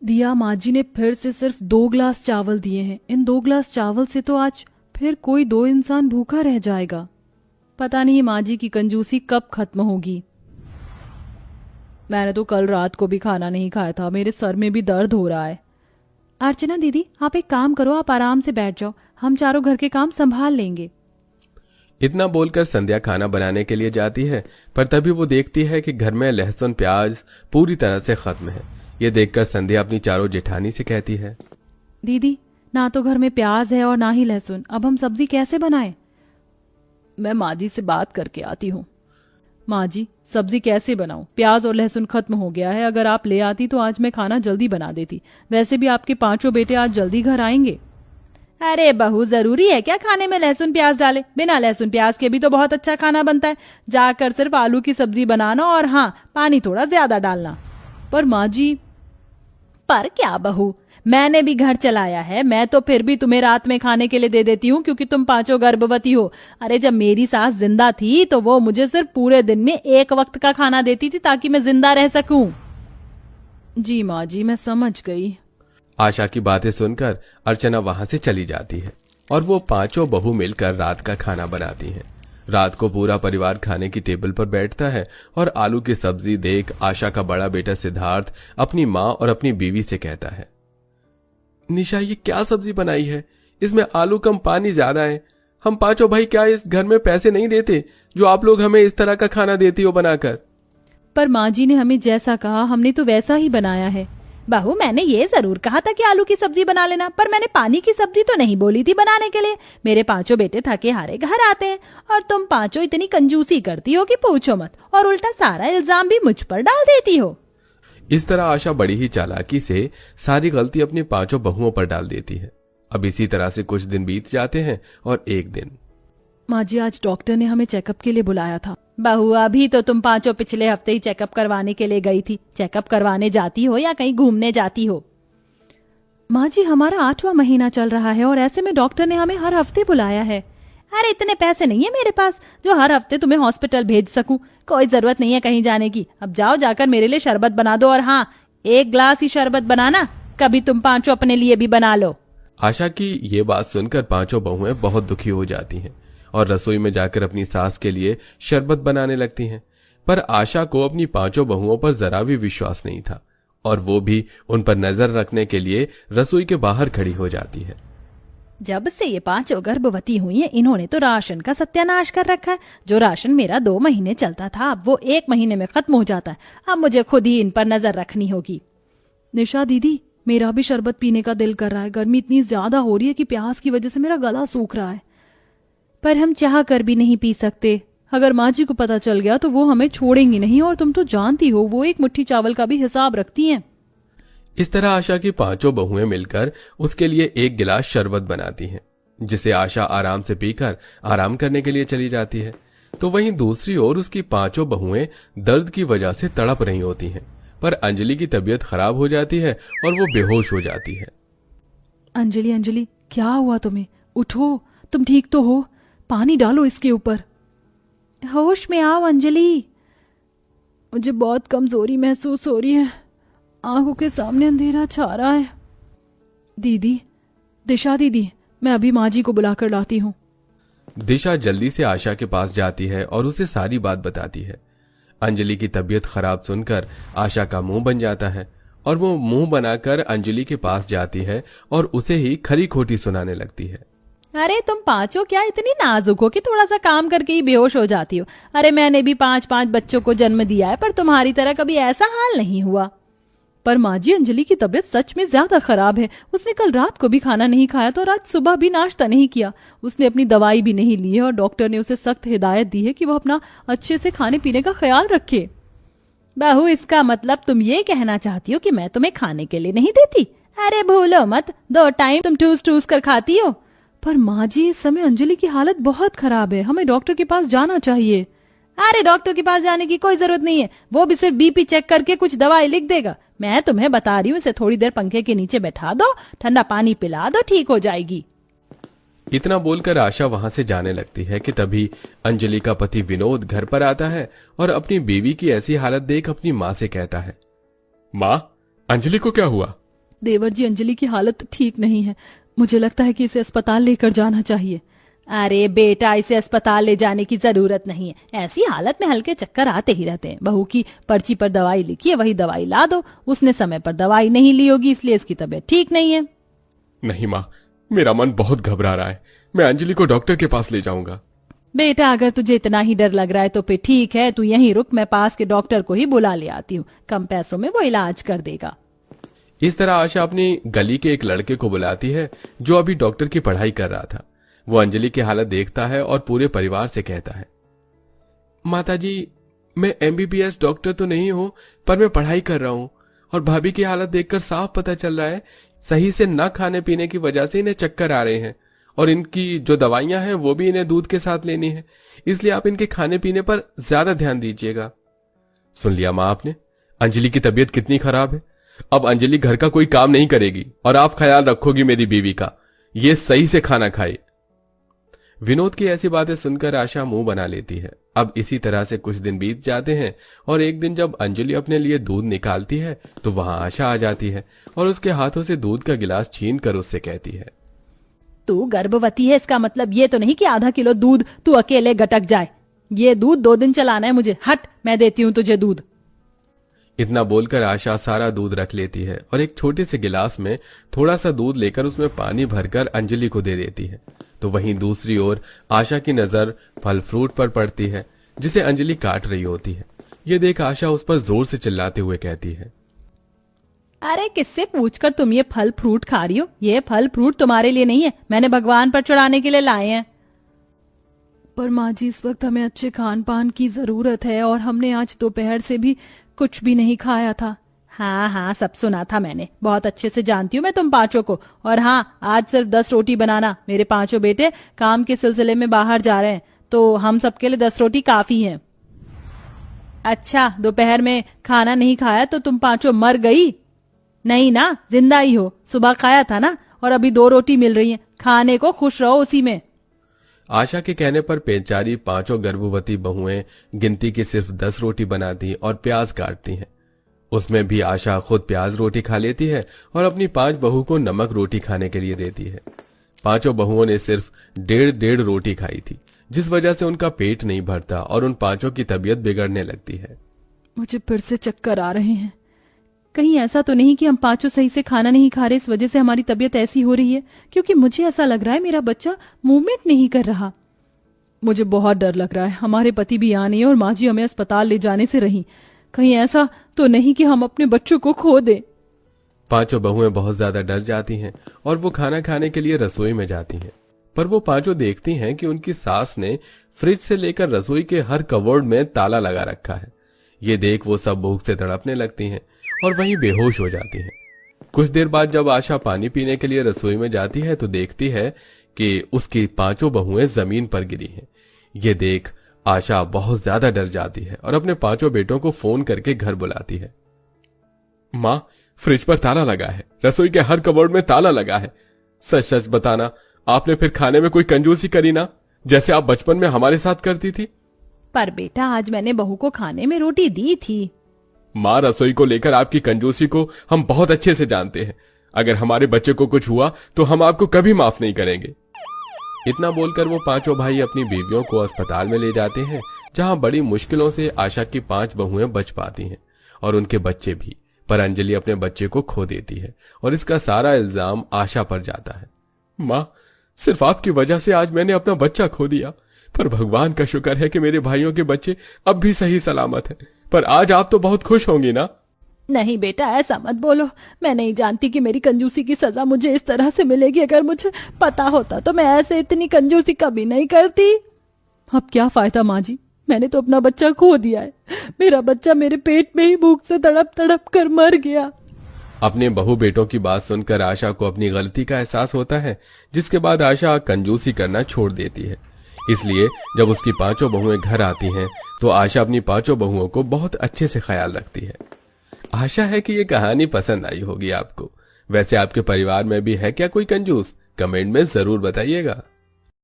दिया, माँ जी ने फिर से सिर्फ 2 गिलास चावल दिए हैं। इन 2 गिलास चावल से तो आज फिर कोई 2 इंसान भूखा रह जाएगा। पता नहीं माँ जी की कंजूसी कब खत्म होगी। मैंने तो कल रात को भी खाना नहीं खाया था, मेरे सर में भी दर्द हो रहा है। अर्चना दीदी, आप एक काम करो, आप आराम से बैठ जाओ, हम चारों घर के काम संभाल लेंगे। इतना बोलकर संध्या खाना बनाने के लिए जाती है, पर तभी वो देखती है कि घर में लहसुन प्याज पूरी तरह से खत्म है। ये देखकर संध्या अपनी चारों जेठानी से कहती है, दीदी, ना तो घर में प्याज है और ना ही लहसुन, अब हम सब्जी कैसे बनाएं? मैं माँ जी से बात करके आती हूँ। माँ जी, सब्जी कैसे बनाऊं? प्याज और लहसुन खत्म हो गया है। अगर आप ले आती तो आज मैं खाना जल्दी बना देती। वैसे भी आपके 5 बेटे आज जल्दी घर आएंगे। अरे बहू, जरूरी है क्या खाने में लहसुन प्याज डाले? बिना लहसुन प्याज के भी तो बहुत अच्छा खाना बनता है। जाकर सिर्फ आलू की सब्जी बनाना और हाँ, पानी थोड़ा ज्यादा डालना। पर माँ जी। पर क्या बहू, मैंने भी घर चलाया है। मैं तो फिर भी तुम्हें रात में खाने के लिए दे देती हूँ क्योंकि तुम 5 गर्भवती हो। अरे जब मेरी सास जिंदा थी तो वो मुझे सिर्फ पूरे दिन में 1 वक्त का खाना देती थी ताकि मैं जिंदा रह सकूं। जी माँ जी, मैं समझ गई। आशा की बातें सुनकर अर्चना वहां से चली जाती है और वो 5 बहू मिलकर रात का खाना बनाती हैं। रात को पूरा परिवार खाने की टेबल पर बैठता है और आलू की सब्जी देख आशा का बड़ा बेटा सिद्धार्थ अपनी माँ और अपनी बीवी से कहता है, निशा, ये क्या सब्जी बनाई है? इसमें आलू कम पानी ज्यादा है। हम 5 भाई क्या इस घर में पैसे नहीं देते जो आप लोग हमें इस तरह का खाना देती हो बनाकर? पर माँ जी ने हमें जैसा कहा हमने तो वैसा ही बनाया है। बहू, मैंने ये जरूर कहा था कि आलू की सब्जी बना लेना, पर मैंने पानी की सब्जी तो नहीं बोली थी बनाने के लिए। मेरे 5 बेटे थके हारे घर आते हैं और तुम 5 इतनी कंजूसी करती हो कि पूछो मत, और उल्टा सारा इल्जाम भी मुझ पर डाल देती हो। इस तरह आशा बड़ी ही चालाकी से सारी गलती अपनी 5 बहुओं पर डाल देती है। अब इसी तरह से कुछ दिन बीत जाते हैं और एक दिन, माँ जी, आज डॉक्टर ने हमें चेकअप के लिए बुलाया था। बहू, अभी तो तुम 5 पिछले हफ्ते ही चेकअप करवाने के लिए गई थी। चेकअप करवाने जाती हो या कहीं घूमने जाती हो? माँ जी, हमारा 8वां महीना चल रहा है और ऐसे में डॉक्टर ने हमें हर हफ्ते बुलाया है। अरे इतने पैसे नहीं है मेरे पास जो हर हफ्ते तुम्हें हॉस्पिटल भेज सकूं। कोई जरूरत नहीं है कहीं जाने की। अब जाओ, जाकर मेरे लिए शरबत बना दो, और हाँ, 1 गिलास ही शरबत बनाना, कभी तुम 5 अपने लिए भी बना लो। आशा की ये बात सुनकर 5 बहुएं बहुत दुखी हो जाती हैं और रसोई में जाकर अपनी सास के लिए शरबत बनाने लगती हैं। पर आशा को अपनी 5 बहुओं पर जरा भी विश्वास नहीं था और वो भी उन पर नजर रखने के लिए रसोई के बाहर खड़ी हो जाती है। जब से ये 5 गर्भवती हुई हैं, इन्होंने तो राशन का सत्यानाश कर रखा है। जो राशन मेरा 2 महीने चलता था, अब वो 1 महीने में खत्म हो जाता है। अब मुझे खुद ही इन पर नजर रखनी होगी। निशा दीदी, मेरा भी शरबत पीने का दिल कर रहा है। गर्मी इतनी ज्यादा हो रही है कि प्यास की वजह से मेरा गला सूख रहा है, पर हम चाह कर भी नहीं पी सकते। अगर माँ जी को पता चल गया तो वो हमें छोड़ेंगी नहीं, और तुम तो जानती हो वो 1 मुट्ठी चावल का भी हिसाब रखती हैं। इस तरह आशा की 5 बहुएं मिलकर उसके लिए 1 गिलास शरबत बनाती हैं, जिसे आशा आराम से पीकर आराम करने के लिए चली जाती है। तो वहीं दूसरी ओर उसकी 5 बहुएं दर्द की वजह से तड़प रही होती हैं, पर अंजलि की तबीयत खराब हो जाती है और वो बेहोश हो जाती है। अंजलि, अंजलि, क्या हुआ तुम्हें? उठो, तुम ठीक तो हो? पानी डालो इसके ऊपर। होश में आओ अंजलि। मुझे बहुत कमजोरी महसूस हो रही है, आंखों के सामने अंधेरा छा रहा है। दीदी, दिशा दीदी, मैं अभी माँ जी को बुलाकर लाती हूँ। दिशा जल्दी से आशा के पास जाती है और उसे सारी बात बताती है। अंजलि की तबीयत खराब सुनकर आशा का मुंह बन जाता है और वो मुंह बनाकर अंजलि के पास जाती है और उसे ही खरी खोटी सुनाने लगती है। अरे तुम 5 क्या इतनी नाजुक हो कि थोड़ा सा काम करके ही बेहोश हो जाती हो? अरे मैंने भी 5 बच्चों को जन्म दिया है, पर तुम्हारी तरह कभी ऐसा हाल नहीं हुआ। पर माँ जी, अंजलि की तबीयत सच में ज्यादा खराब है। उसने कल रात को भी खाना नहीं खाया था और आज सुबह भी नाश्ता नहीं किया। उसने अपनी दवाई भी नहीं ली है और डॉक्टर ने उसे सख्त हिदायत दी है कि वो अपना अच्छे से खाने पीने का ख्याल रखे। बहू, इसका मतलब तुम ये कहना चाहती हो कि मैं तुम्हें खाने के लिए नहीं देती? अरे भूलो मत, 2 टाइम तुम ठूस ठूस कर खाती हो। पर माँ जी, इस समय अंजलि की हालत बहुत खराब है, हमें डॉक्टर के पास जाना चाहिए। अरे डॉक्टर के पास जाने की कोई जरूरत नहीं है, वो भी सिर्फ बीपी चेक करके कुछ दवाई लिख देगा। मैं तुम्हें बता रही हूँ, इसे थोड़ी देर पंखे के नीचे बैठा दो, ठंडा पानी पिला दो, ठीक हो जाएगी। इतना बोलकर आशा वहां से जाने लगती है कि तभी अंजलि का पति विनोद घर पर आता है और अपनी बीवी की ऐसी हालत देख अपनी माँ से कहता है, माँ, अंजलि को क्या हुआ? देवर जी, अंजलि की हालत ठीक नहीं है। मुझे लगता है कि इसे अस्पताल लेकर जाना चाहिए। अरे बेटा, इसे अस्पताल ले जाने की जरूरत नहीं है। ऐसी हालत में हल्के चक्कर आते ही रहते हैं। बहू की पर्ची पर दवाई लिखी है, वही दवाई ला दो। उसने समय पर दवाई नहीं ली होगी, इसलिए इसकी तबीयत ठीक नहीं है। नहीं माँ, मेरा मन बहुत घबरा रहा है। मैं अंजलि को डॉक्टर के पास ले जाऊंगा। बेटा, अगर तुझे इतना ही डर लग रहा है तो फिर ठीक है, तू यहीं रुक। मैं पास के डॉक्टर को ही बुला ले आती हूँ। कम पैसों में वो इलाज कर देगा। इस तरह आशा अपनी गली के एक लड़के को बुलाती है जो अभी डॉक्टर की पढ़ाई कर रहा था। वो अंजलि की हालत देखता है और पूरे परिवार से कहता है, माताजी, मैं एमबीबीएस डॉक्टर तो नहीं हूं, पर मैं पढ़ाई कर रहा हूं और भाभी की हालत देखकर साफ पता चल रहा है सही से न खाने पीने की वजह से इन्हें चक्कर आ रहे हैं और इनकी जो दवाइयां हैं वो भी इन्हें दूध के साथ लेनी है। इसलिए आप इनके खाने पीने पर ज्यादा ध्यान दीजिएगा। सुन लिया माँ आपने, अंजलि की तबीयत कितनी खराब है। अब अंजलि घर का कोई काम नहीं करेगी और आप ख्याल रखोगी मेरी बीवी का। ये सही से खाना खाए। विनोद की ऐसी बातें सुनकर आशा मुंह बना लेती है। अब इसी तरह से कुछ दिन बीत जाते हैं और एक दिन जब अंजलि अपने लिए दूध निकालती है तो वहां आशा आ जाती है और उसके हाथों से दूध का गिलास छीन कर उससे कहती है, तू गर्भवती है, इसका मतलब ये तो नहीं कि आधा किलो दूध तू अकेले गटक जाए। ये दूध 2 दिन चलाना है मुझे। हट, मैं देती हूँ तुझे दूध। इतना बोलकर आशा सारा दूध रख लेती है और एक छोटे से गिलास में थोड़ा सा दूध लेकर उसमें पानी भरकर अंजलि को दे देती है। तो वहीं दूसरी ओर आशा की नजर फल फ्रूट पर पड़ती है जिसे अंजलि काट रही होती है। ये देख आशा उस पर जोर से चिल्लाते हुए कहती है, अरे किससे पूछकर तुम ये फल फ्रूट खा रही हो? ये फल फ्रूट तुम्हारे लिए नहीं है, मैंने भगवान पर चढ़ाने के लिए लाए हैं। पर माँ जी, इस वक्त हमें अच्छे खान पान की जरूरत है और हमने आज दोपहर से भी कुछ भी नहीं खाया था। हाँ हाँ, सब सुना था मैंने। बहुत अच्छे से जानती हूँ मैं तुम पांचों को। और हाँ, आज सिर्फ 10 रोटी बनाना। मेरे 5 बेटे काम के सिलसिले में बाहर जा रहे हैं तो हम सबके लिए 10 रोटी काफी है। अच्छा, दोपहर में खाना नहीं खाया तो तुम 5 मर गई? नहीं ना, जिंदा ही हो। सुबह खाया था ना, और अभी 2 रोटी मिल रही है। खाने को खुश रहो उसी में। आशा के कहने पर बेचारी 5 गर्भवती बहुएं गिनती की सिर्फ 10 रोटी बनाती और प्याज काटती हैं। उसमें भी आशा खुद प्याज रोटी खा लेती है और अपनी 5 बहू को नमक रोटी खाने के लिए देती है। 5 बहुओं ने सिर्फ 1.5 रोटी खाई थी, जिस वजह से उनका पेट नहीं भरता और उन 5 की तबीयत बिगड़ने लगती है। मुझे फिर से चक्कर आ रहे हैं। कहीं ऐसा तो नहीं कि हम 5 सही से खाना नहीं खा रहे, इस वजह से हमारी तबीयत ऐसी हो रही है? क्योंकि मुझे ऐसा लग रहा है मेरा बच्चा मूवमेंट नहीं कर रहा। मुझे बहुत डर लग रहा है। हमारे पति भी यहाँ नहीं और माँ जी हमें अस्पताल ले जाने से रही। कहीं ऐसा तो नहीं कि हम अपने बच्चों को खो दें। 5 बहुएं बहुत ज्यादा डर जाती हैं और वो खाना खाने के लिए रसोई में जाती हैं। पर वो 5 देखती हैं कि उनकी सास ने फ्रिज से लेकर रसोई के हर कबोर्ड में ताला लगा रखा है। ये देख वो सब भूख से तड़पने लगती हैं और वहीं बेहोश हो जाती हैं। कुछ देर बाद जब आशा पानी पीने के लिए रसोई में जाती है तो देखती है कि उसकी 5 बहुएं जमीन पर गिरी हैं। ये देख आशा बहुत ज्यादा डर जाती है और अपने 5 बेटों को फोन करके घर बुलाती है। माँ, फ्रिज पर ताला लगा है, रसोई के हर कबोर्ड में ताला लगा है। सच सच बताना, आपने फिर खाने में कोई कंजूसी करी ना, जैसे आप बचपन में हमारे साथ करती थी? पर बेटा, आज मैंने बहू को खाने में रोटी दी थी। माँ, रसोई को लेकर आपकी कंजूसी को हम बहुत अच्छे से जानते हैं। अगर हमारे बच्चे को कुछ हुआ तो हम आपको कभी माफ नहीं करेंगे। इतना बोलकर वो 5 भाई अपनी बीवियों को अस्पताल में ले जाते हैं, जहां बड़ी मुश्किलों से आशा की 5 बहुएं बच पाती हैं और उनके बच्चे भी। पर अंजलि अपने बच्चे को खो देती है और इसका सारा इल्जाम आशा पर जाता है। माँ, सिर्फ आपकी वजह से आज मैंने अपना बच्चा खो दिया, पर भगवान का शुक्र है कि मेरे भाइयों के बच्चे अब भी सही सलामत हैं। पर आज आप तो बहुत खुश होंगी ना? नहीं बेटा, ऐसा मत बोलो। मैं नहीं जानती कि मेरी कंजूसी की सजा मुझे इस तरह से मिलेगी। अगर मुझे पता होता तो मैं ऐसे इतनी कंजूसी कभी नहीं करती। अब क्या फायदा माँ जी, मैंने तो अपना बच्चा खो दिया है। मेरा बच्चा मेरे पेट में ही भूख से तड़प तड़प कर मर गया। अपने बहू बेटों की बात सुनकर आशा को अपनी गलती का एहसास होता है, जिसके बाद आशा कंजूसी करना छोड़ देती है। इसलिए जब उसकी 5 बहुएं घर आती हैं तो आशा अपनी 5 बहुओं को बहुत अच्छे से ख्याल रखती है। आशा है कि ये कहानी पसंद आई होगी आपको। वैसे आपके परिवार में भी है क्या कोई कंजूस? कमेंट में जरूर बताइएगा।